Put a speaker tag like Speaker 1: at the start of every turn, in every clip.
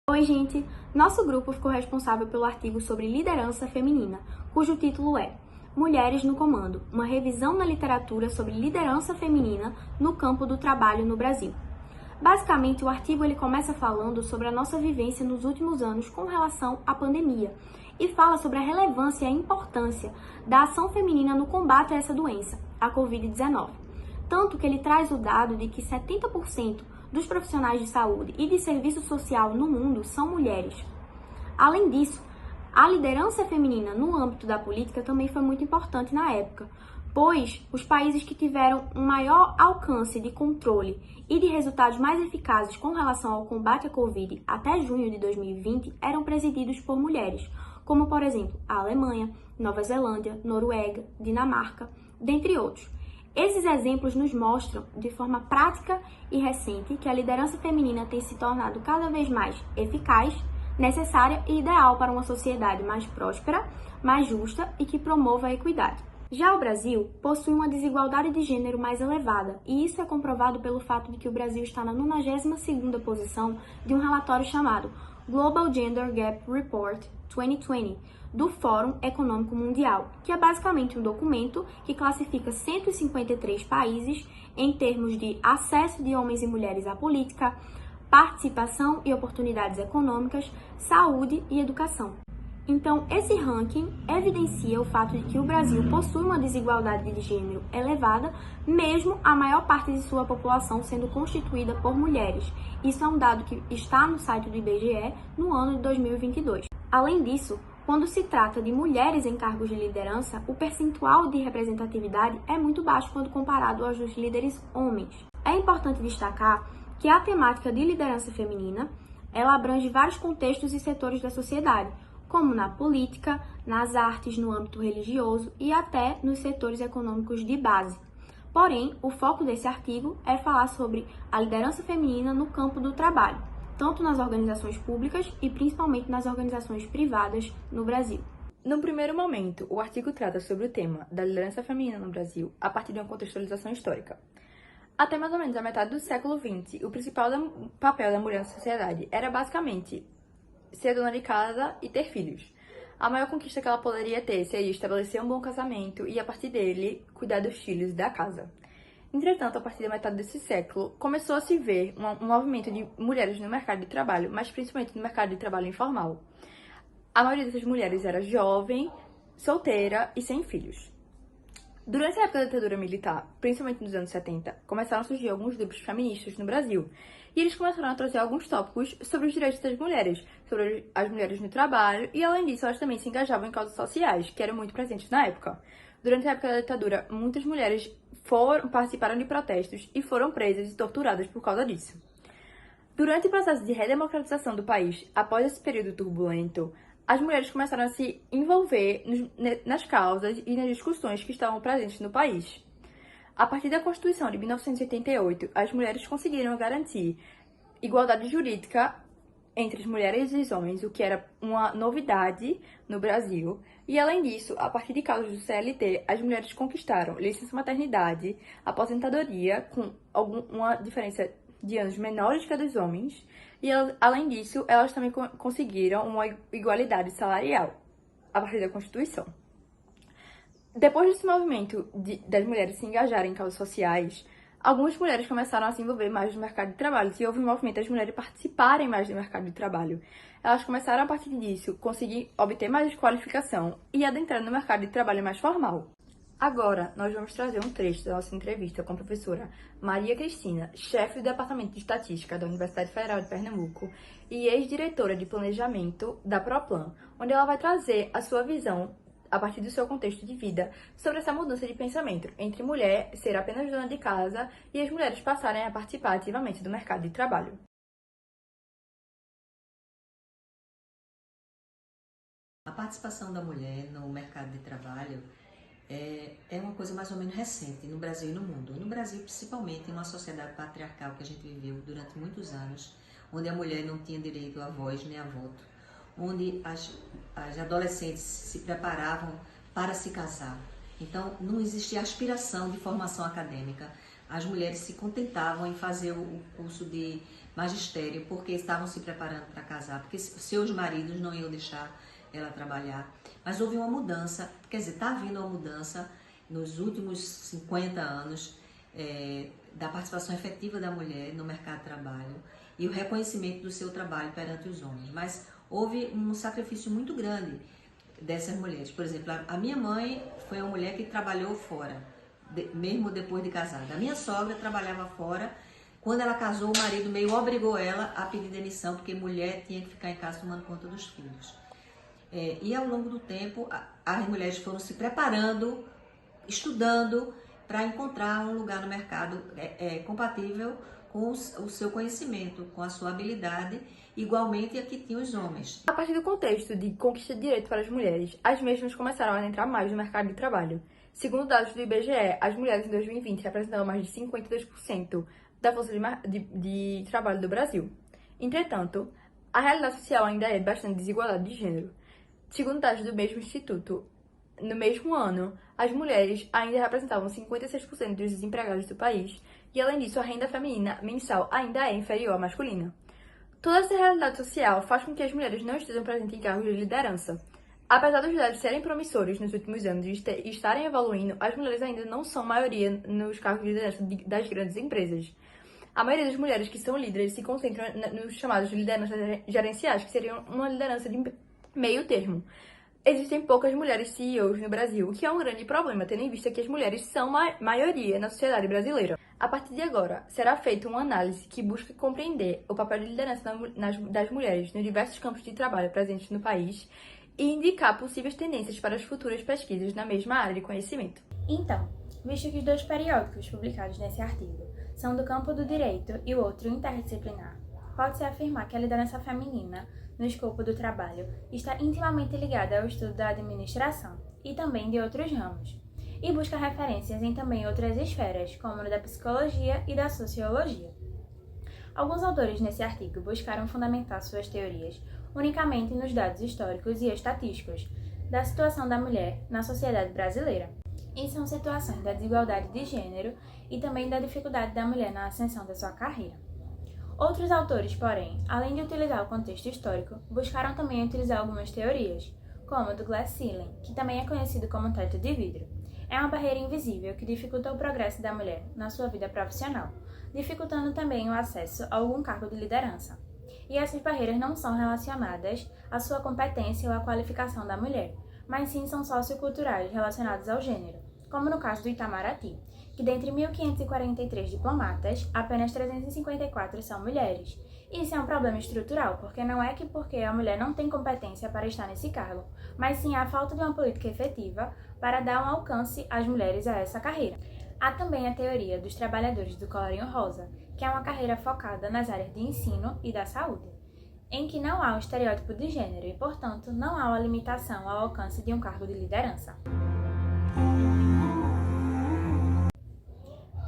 Speaker 1: Oi, gente! Nosso grupo ficou responsável pelo artigo sobre liderança feminina, cujo título é Mulheres no Comando, uma revisão na literatura sobre liderança feminina no campo do trabalho no Brasil. Basicamente, o artigo ele começa falando sobre a nossa vivência nos últimos anos com relação à pandemia e fala sobre a relevância e a importância da ação feminina no combate a essa doença, a Covid-19. Tanto que ele traz o dado de que 70% dos profissionais de saúde e de serviço social no mundo são mulheres. Além disso, a liderança feminina no âmbito da política também foi muito importante na época, pois os países que tiveram um maior alcance de controle e de resultados mais eficazes com relação ao combate à Covid até junho de 2020 eram presididos por mulheres, como, por exemplo, a Alemanha, Nova Zelândia, Noruega, Dinamarca, dentre outros. Esses exemplos nos mostram, de forma prática e recente, que a liderança feminina tem se tornado cada vez mais eficaz, necessária e ideal para uma sociedade mais próspera, mais justa e que promova a equidade. Já o Brasil possui uma desigualdade de gênero mais elevada, e isso é comprovado pelo fato de que o Brasil está na 92ª posição de um relatório chamado Global Gender Gap Report 2020, do Fórum Econômico Mundial, que é basicamente um documento que classifica 153 países em termos de acesso de homens e mulheres à política, participação e oportunidades econômicas, saúde e educação. Então, esse ranking evidencia o fato de que o Brasil possui uma desigualdade de gênero elevada, mesmo a maior parte de sua população sendo constituída por mulheres. Isso é um dado que está no site do IBGE no ano de 2022. Além disso, quando se trata de mulheres em cargos de liderança, o percentual de representatividade é muito baixo quando comparado aos dos líderes homens. É importante destacar que a temática de liderança feminina, ela abrange vários contextos e setores da sociedade, como na política, nas artes, no âmbito religioso e até nos setores econômicos de base. Porém, o foco desse artigo é falar sobre a liderança feminina no campo do trabalho, tanto nas organizações públicas e principalmente nas organizações privadas no Brasil.
Speaker 2: Num primeiro momento, o artigo trata sobre o tema da liderança feminina no Brasil a partir de uma contextualização histórica. Até mais ou menos a metade do século XX, o principal papel da mulher na sociedade era basicamente ser dona de casa e ter filhos. A maior conquista que ela poderia ter seria estabelecer um bom casamento e, a partir dele, cuidar dos filhos e da casa. Entretanto, a partir da metade desse século, começou a se ver um movimento de mulheres no mercado de trabalho, mas principalmente no mercado de trabalho informal. A maioria dessas mulheres era jovem, solteira e sem filhos. Durante a época da ditadura militar, principalmente nos anos 70, começaram a surgir alguns grupos feministas no Brasil, e eles começaram a trazer alguns tópicos sobre os direitos das mulheres, sobre as mulheres no trabalho, e além disso, elas também se engajavam em causas sociais, que eram muito presentes na época. Durante a época da ditadura, muitas mulheres participaram de protestos e foram presas e torturadas por causa disso. Durante o processo de redemocratização do país, após esse período turbulento, as mulheres começaram a se envolver nas causas e nas discussões que estavam presentes no país. A partir da Constituição de 1988, as mulheres conseguiram garantir igualdade jurídica entre as mulheres e os homens, o que era uma novidade no Brasil. E, além disso, a partir de causas do CLT, as mulheres conquistaram licença maternidade, aposentadoria, com uma diferença de anos menores que a dos homens, e além disso, elas também conseguiram uma igualdade salarial a partir da Constituição. Depois desse movimento das mulheres se engajarem em causas sociais, algumas mulheres começaram a se envolver mais no mercado de trabalho, e houve um movimento das mulheres participarem mais do mercado de trabalho. Elas começaram, a partir disso, conseguir obter mais qualificação e adentrar no mercado de trabalho mais formal. Agora, nós vamos trazer um trecho da nossa entrevista com a professora Maria Cristina, chefe do Departamento de Estatística da Universidade Federal de Pernambuco e ex-diretora de Planejamento da Proplan, onde ela vai trazer a sua visão, a partir do seu contexto de vida, sobre essa mudança de pensamento entre mulher ser apenas dona de casa e as mulheres passarem a participar ativamente do mercado de trabalho.
Speaker 3: A participação da mulher no mercado de trabalho é uma coisa mais ou menos recente no Brasil e no mundo. No Brasil, principalmente, em uma sociedade patriarcal que a gente viveu durante muitos anos, onde a mulher não tinha direito à voz nem a voto, onde as adolescentes se preparavam para se casar. Então, não existia aspiração de formação acadêmica, as mulheres se contentavam em fazer o curso de magistério porque estavam se preparando para casar, porque seus maridos não iam deixar ela trabalhar. Mas houve uma mudança, quer dizer, está havendo uma mudança nos últimos 50 anos da participação efetiva da mulher no mercado de trabalho e o reconhecimento do seu trabalho perante os homens. Mas houve um sacrifício muito grande dessas mulheres. Por exemplo, a minha mãe foi uma mulher que trabalhou fora, mesmo depois de casada. A minha sogra trabalhava fora. Quando ela casou, o marido meio obrigou ela a pedir demissão, porque mulher tinha que ficar em casa tomando conta dos filhos. E ao longo do tempo, as mulheres foram se preparando, estudando, para encontrar um lugar no mercado compatível com o seu conhecimento, com a sua habilidade, igualmente a que tinham os homens.
Speaker 2: A partir do contexto de conquista de direito para as mulheres, as mesmas começaram a entrar mais no mercado de trabalho. Segundo dados do IBGE, as mulheres em 2020 representavam mais de 52% da força de trabalho do Brasil. Entretanto, a realidade social ainda é bastante desigualdade de gênero. Segundo dados do mesmo instituto, no mesmo ano, as mulheres ainda representavam 56% dos desempregados do país e, além disso, a renda feminina mensal ainda é inferior à masculina. Toda essa realidade social faz com que as mulheres não estejam presentes em cargos de liderança. Apesar dos dados serem promissores nos últimos anos e estarem evoluindo, as mulheres ainda não são maioria nos cargos de liderança das grandes empresas. A maioria das mulheres que são líderes se concentram nos chamados de lideranças gerenciais, que seriam uma liderança de meio termo. Existem poucas mulheres CEOs no Brasil, o que é um grande problema, tendo em vista que as mulheres são maioria na sociedade brasileira. A partir de agora, será feita uma análise que busca compreender o papel de liderança das mulheres nos diversos campos de trabalho presentes no país e indicar possíveis tendências para as futuras pesquisas na mesma área de conhecimento.
Speaker 1: Então, visto que os dois periódicos publicados nesse artigo são do campo do direito e o outro interdisciplinar, pode-se afirmar que a liderança feminina no escopo do trabalho está intimamente ligada ao estudo da administração e também de outros ramos, e busca referências em também outras esferas, como no da psicologia e da sociologia. Alguns autores nesse artigo buscaram fundamentar suas teorias unicamente nos dados históricos e estatísticos da situação da mulher na sociedade brasileira, e são situações da desigualdade de gênero e também da dificuldade da mulher na ascensão da sua carreira. Outros autores, porém, além de utilizar o contexto histórico, buscaram também utilizar algumas teorias, como o do glass ceiling, que também é conhecido como teto de vidro. É uma barreira invisível que dificulta o progresso da mulher na sua vida profissional, dificultando também o acesso a algum cargo de liderança. E essas barreiras não são relacionadas à sua competência ou à qualificação da mulher, mas sim são socioculturais relacionados ao gênero, como no caso do Itamaraty, que dentre 1.543 diplomatas, apenas 354 são mulheres. Isso é um problema estrutural, porque não é que porque a mulher não tem competência para estar nesse cargo, mas sim a falta de uma política efetiva para dar um alcance às mulheres a essa carreira. Há também a teoria dos trabalhadores do colarinho rosa, que é uma carreira focada nas áreas de ensino e da saúde, em que não há um estereótipo de gênero e, portanto, não há uma limitação ao alcance de um cargo de liderança.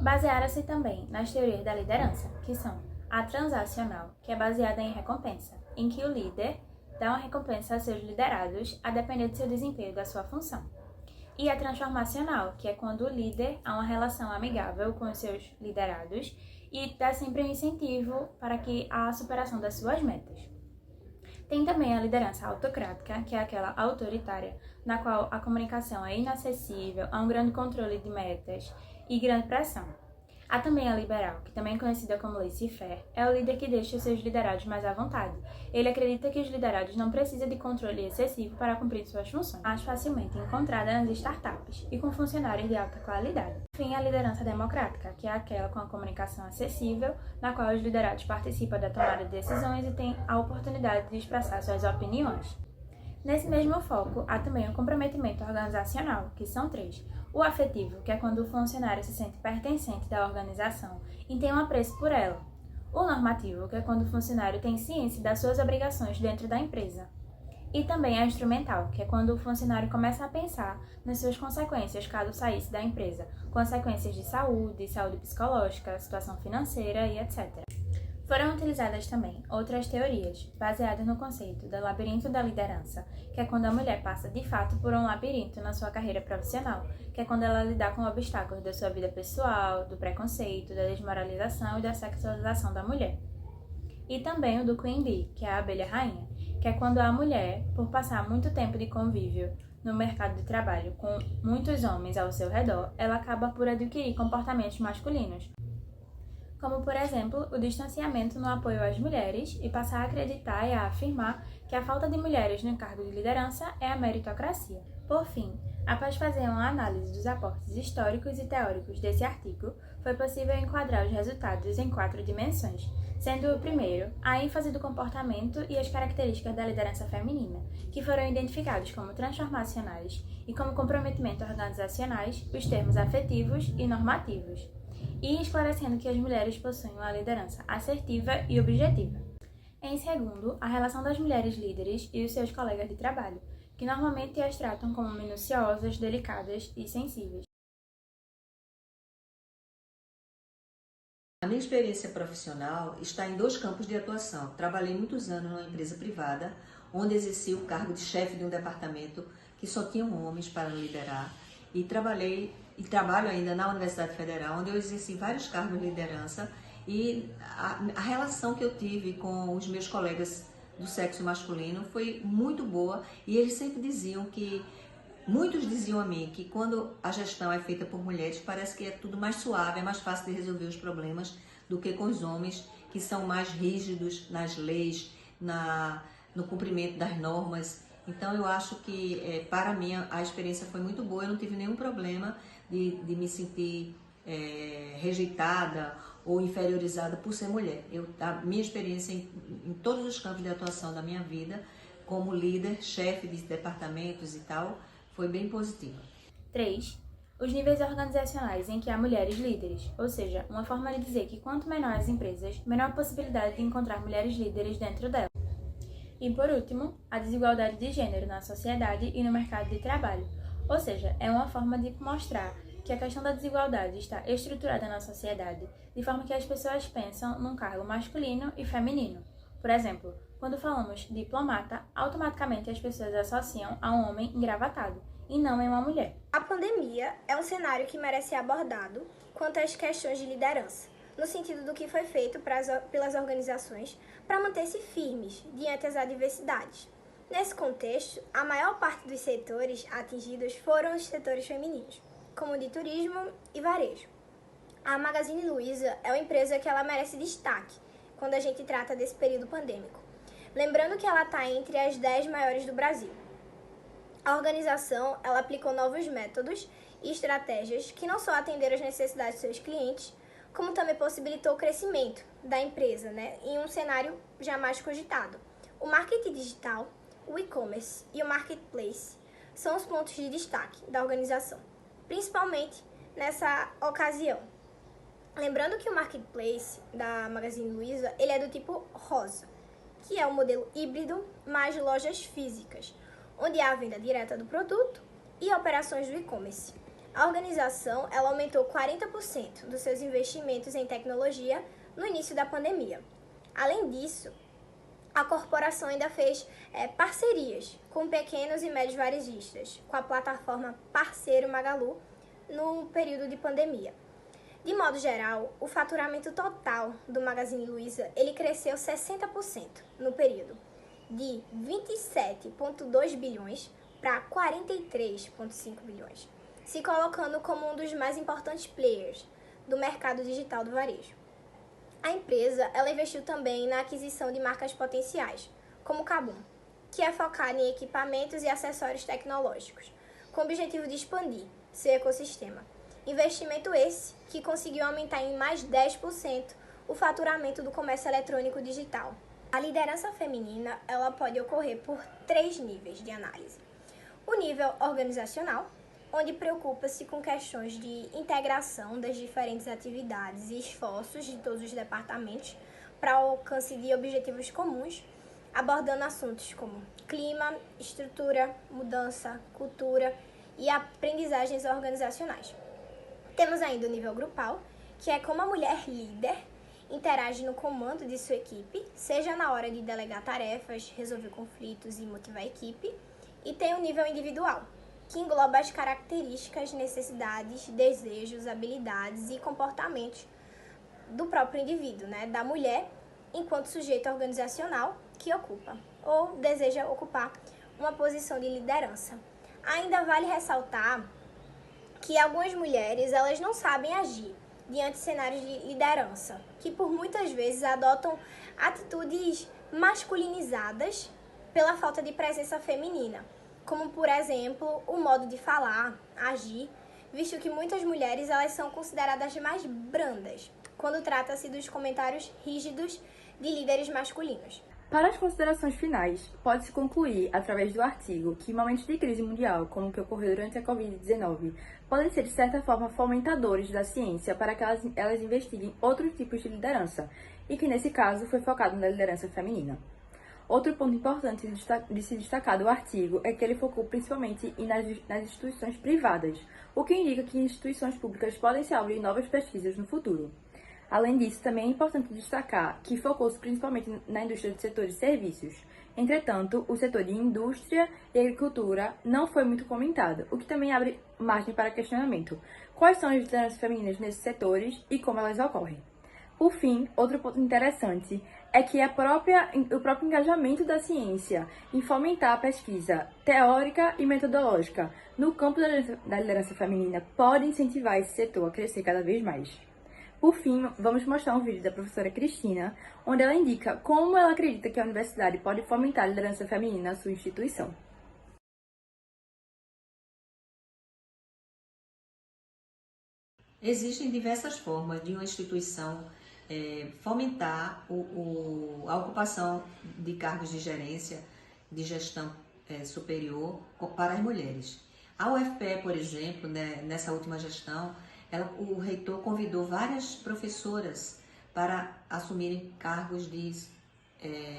Speaker 1: Basearam-se também nas teorias da liderança, que são a transacional, que é baseada em recompensa, em que o líder dá uma recompensa a seus liderados a depender do seu desempenho da sua função. E a transformacional, que é quando o líder há uma relação amigável com os seus liderados e dá sempre um incentivo para que a superação das suas metas. Tem também a liderança autocrática, que é aquela autoritária, na qual a comunicação é inacessível, há um grande controle de metas e grande pressão. Há também a liberal, que também é conhecida como laissez-faire, é o líder que deixa os seus liderados mais à vontade. Ele acredita que os liderados não precisam de controle excessivo para cumprir suas funções, mais facilmente encontrada nas startups e com funcionários de alta qualidade. Enfim, a liderança democrática, que é aquela com a comunicação acessível, na qual os liderados participam da tomada de decisões e têm a oportunidade de expressar suas opiniões. Nesse mesmo foco, há também o comprometimento organizacional, que são 3. O afetivo, que é quando o funcionário se sente pertencente da organização e tem um apreço por ela. O normativo, que é quando o funcionário tem ciência das suas obrigações dentro da empresa. E também a instrumental, que é quando o funcionário começa a pensar nas suas consequências caso saísse da empresa, consequências de saúde psicológica, situação financeira e etc.
Speaker 4: Foram utilizadas também outras teorias, baseadas no conceito do labirinto da liderança, que é quando a mulher passa de fato por um labirinto na sua carreira profissional, que é quando ela lidar com obstáculos da sua vida pessoal, do preconceito, da desmoralização e da sexualização da mulher. E também o do Queen Bee, que é a abelha rainha, que é quando a mulher, por passar muito tempo de convívio no mercado de trabalho com muitos homens ao seu redor, ela acaba por adquirir comportamentos masculinos, como, por exemplo, o distanciamento no apoio às mulheres e passar a acreditar e a afirmar que a falta de mulheres no cargo de liderança é a meritocracia. Por fim, após fazer uma análise dos aportes históricos e teóricos desse artigo, foi possível enquadrar os resultados em 4 dimensões, sendo o primeiro a ênfase do comportamento e as características da liderança feminina, que foram identificados como transformacionais e como comprometimento organizacionais os termos afetivos e normativos, e esclarecendo que as mulheres possuem uma liderança assertiva e objetiva. Em segundo, a relação das mulheres líderes e os seus colegas de trabalho, que normalmente as tratam como minuciosas, delicadas e sensíveis.
Speaker 3: A minha experiência profissional está em 2 campos de atuação. Trabalhei muitos anos numa empresa privada, onde exerci o cargo de chefe de um departamento que só tinham homens para liderar, e trabalho ainda na Universidade Federal, onde eu exerci vários cargos de liderança, e a relação que eu tive com os meus colegas do sexo masculino foi muito boa, e eles sempre muitos diziam a mim que quando a gestão é feita por mulheres, parece que é tudo mais suave, é mais fácil de resolver os problemas do que com os homens, que são mais rígidos nas leis, no cumprimento das normas. Então eu acho que para mim a experiência foi muito boa, eu não tive nenhum problema de me sentir rejeitada ou inferiorizada por ser mulher. A minha experiência em todos os campos de atuação da minha vida, como líder, chefe de departamentos e tal, foi bem positiva.
Speaker 4: 3. Os níveis organizacionais em que há mulheres líderes, ou seja, uma forma de dizer que quanto menor as empresas, menor a possibilidade de encontrar mulheres líderes dentro delas. E por último, a desigualdade de gênero na sociedade e no mercado de trabalho, ou seja, é uma forma de mostrar que a questão da desigualdade está estruturada na sociedade, de forma que as pessoas pensam num cargo masculino e feminino. Por exemplo, quando falamos diplomata, automaticamente as pessoas associam a um homem engravatado, e não em uma mulher.
Speaker 5: A pandemia é um cenário que merece ser abordado quanto às questões de liderança, no sentido do que foi feito pelas organizações para manter-se firmes diante das adversidades. Nesse contexto, a maior parte dos setores atingidos foram os setores femininos, como o de turismo e varejo. A Magazine Luiza é uma empresa que ela merece destaque quando a gente trata desse período pandêmico. Lembrando que ela está entre as 10 maiores do Brasil. A organização ela aplicou novos métodos e estratégias que não só atenderam às necessidades de seus clientes, como também possibilitou o crescimento da empresa, em um cenário jamais cogitado. O marketing digital, o e-commerce e o marketplace são os pontos de destaque da organização, principalmente nessa ocasião. Lembrando que o marketplace da Magazine Luiza ele é do tipo rosa, que é o modelo híbrido mais lojas físicas, onde há a venda direta do produto e operações do e-commerce. A organização ela aumentou 40% dos seus investimentos em tecnologia no início da pandemia. Além disso, a corporação ainda fez parcerias com pequenos e médios varejistas, com a plataforma Parceiro Magalu, no período de pandemia. De modo geral, o faturamento total do Magazine Luiza ele cresceu 60% no período, de 27,2 bilhões para 43,5 bilhões, se colocando como um dos mais importantes players do mercado digital do varejo. A empresa ela investiu também na aquisição de marcas potenciais, como o Kabum, que é focada em equipamentos e acessórios tecnológicos, com o objetivo de expandir seu ecossistema. Investimento esse que conseguiu aumentar em mais 10% o faturamento do comércio eletrônico digital. A liderança feminina ela pode ocorrer por 3 níveis de análise. O nível organizacional, onde preocupa-se com questões de integração das diferentes atividades e esforços de todos os departamentos para o alcance de objetivos comuns, abordando assuntos como clima, estrutura, mudança, cultura e aprendizagens organizacionais. Temos ainda o nível grupal, que é como a mulher líder interage no comando de sua equipe, seja na hora de delegar tarefas, resolver conflitos e motivar a equipe, e tem o nível individual, que engloba as características, necessidades, desejos, habilidades e comportamentos do próprio indivíduo, né, da mulher, enquanto sujeito organizacional que ocupa ou deseja ocupar uma posição de liderança. Ainda vale ressaltar que algumas mulheres elas não sabem agir diante de cenários de liderança, que por muitas vezes adotam atitudes masculinizadas pela falta de presença feminina, como por exemplo o modo de falar, agir, visto que muitas mulheres elas são consideradas mais brandas quando trata-se dos comentários rígidos de líderes masculinos.
Speaker 2: Para as considerações finais, pode-se concluir, através do artigo, que momentos de crise mundial, como o que ocorreu durante a Covid-19, podem ser, de certa forma, fomentadores da ciência para que elas investiguem outros tipos de liderança, e que, nesse caso, foi focado na liderança feminina. Outro ponto importante de se destacar do artigo é que ele focou principalmente nas instituições privadas, o que indica que instituições públicas podem se abrir novas pesquisas no futuro. Além disso, também é importante destacar que focou-se principalmente na indústria de setores de serviços. Entretanto, o setor de indústria e agricultura não foi muito comentado, o que também abre margem para questionamento. Quais são as lideranças femininas nesses setores e como elas ocorrem? Por fim, outro ponto interessante é que o próprio engajamento da ciência em fomentar a pesquisa teórica e metodológica no campo da liderança feminina pode incentivar esse setor a crescer cada vez mais. Por fim, vamos mostrar um vídeo da professora Cristina, onde ela indica como ela acredita que a universidade pode fomentar a liderança feminina na sua instituição.
Speaker 3: Existem diversas formas de uma instituição fomentar a ocupação de cargos de gerência, de gestão superior para as mulheres. A UFPE, por exemplo, né, nessa última gestão, o reitor convidou várias professoras para assumirem cargos de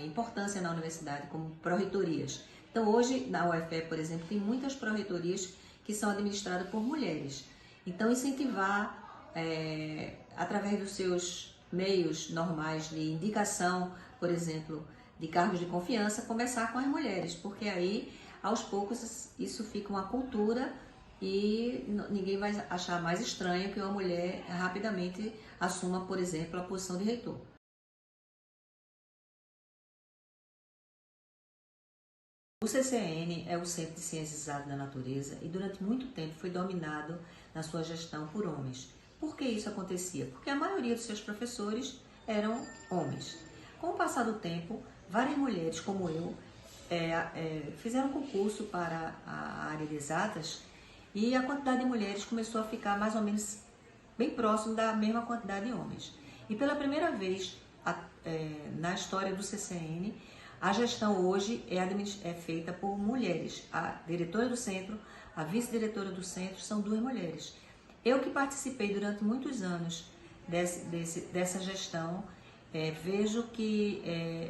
Speaker 3: importância na universidade, como pró-reitorias. Então, hoje, na UFPE, por exemplo, tem muitas pró-reitorias que são administradas por mulheres. Então, incentivar, através dos seus meios normais de indicação, por exemplo, de cargos de confiança, começar com as mulheres, porque aí, aos poucos, isso fica uma cultura e ninguém vai achar mais estranho que uma mulher rapidamente assuma, por exemplo, a posição de reitor. O CCN é o Centro de Ciências Exatas da Natureza e durante muito tempo foi dominado na sua gestão por homens. Por que isso acontecia? Porque a maioria dos seus professores eram homens. Com o passar do tempo, várias mulheres como eu fizeram concurso para a área de exatas e a quantidade de mulheres começou a ficar mais ou menos bem próximo da mesma quantidade de homens. E pela primeira vez na história do CCN, a gestão hoje é feita por mulheres. A diretora do centro, a vice-diretora do centro são 2 mulheres. Eu que participei durante muitos anos dessa gestão, vejo que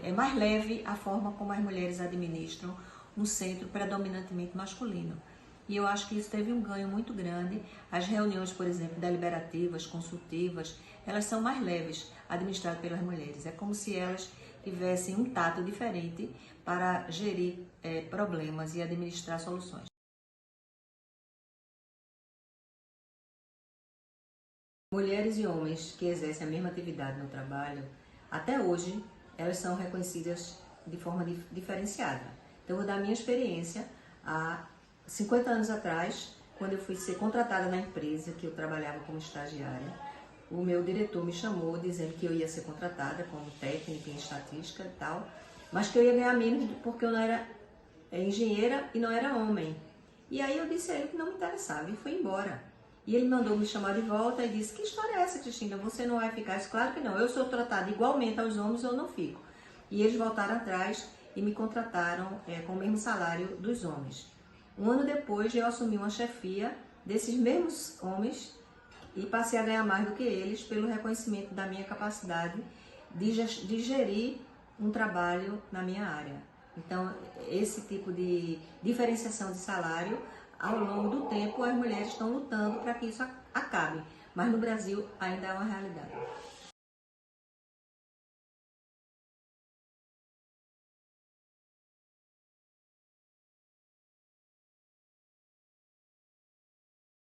Speaker 3: é mais leve a forma como as mulheres administram um centro predominantemente masculino. E eu acho que isso teve um ganho muito grande. As reuniões, por exemplo, deliberativas, consultivas, elas são mais leves, administradas pelas mulheres. É como se elas tivessem um tato diferente para gerir problemas e administrar soluções. Mulheres e homens que exercem a mesma atividade no trabalho, até hoje, elas são reconhecidas de forma diferenciada. Então, eu vou dar a minha experiência. Há 50 anos atrás, quando eu fui ser contratada na empresa que eu trabalhava como estagiária, o meu diretor me chamou dizendo que eu ia ser contratada como técnica em estatística e tal, mas que eu ia ganhar menos porque eu não era engenheira e não era homem. E aí eu disse a ele que não me interessava e fui embora. E ele mandou me chamar de volta e disse: que história é essa, Cristina? Você não vai ficar? Eu disse: claro que não, eu sou tratada igualmente aos homens, eu não fico. E eles voltaram atrás e me contrataram com o mesmo salário dos homens. Um ano depois, eu assumi uma chefia desses mesmos homens e passei a ganhar mais do que eles pelo reconhecimento da minha capacidade de gerir um trabalho na minha área. Então, esse tipo de diferenciação de salário, ao longo do tempo, as mulheres estão lutando para que isso acabe, mas no Brasil ainda é uma realidade.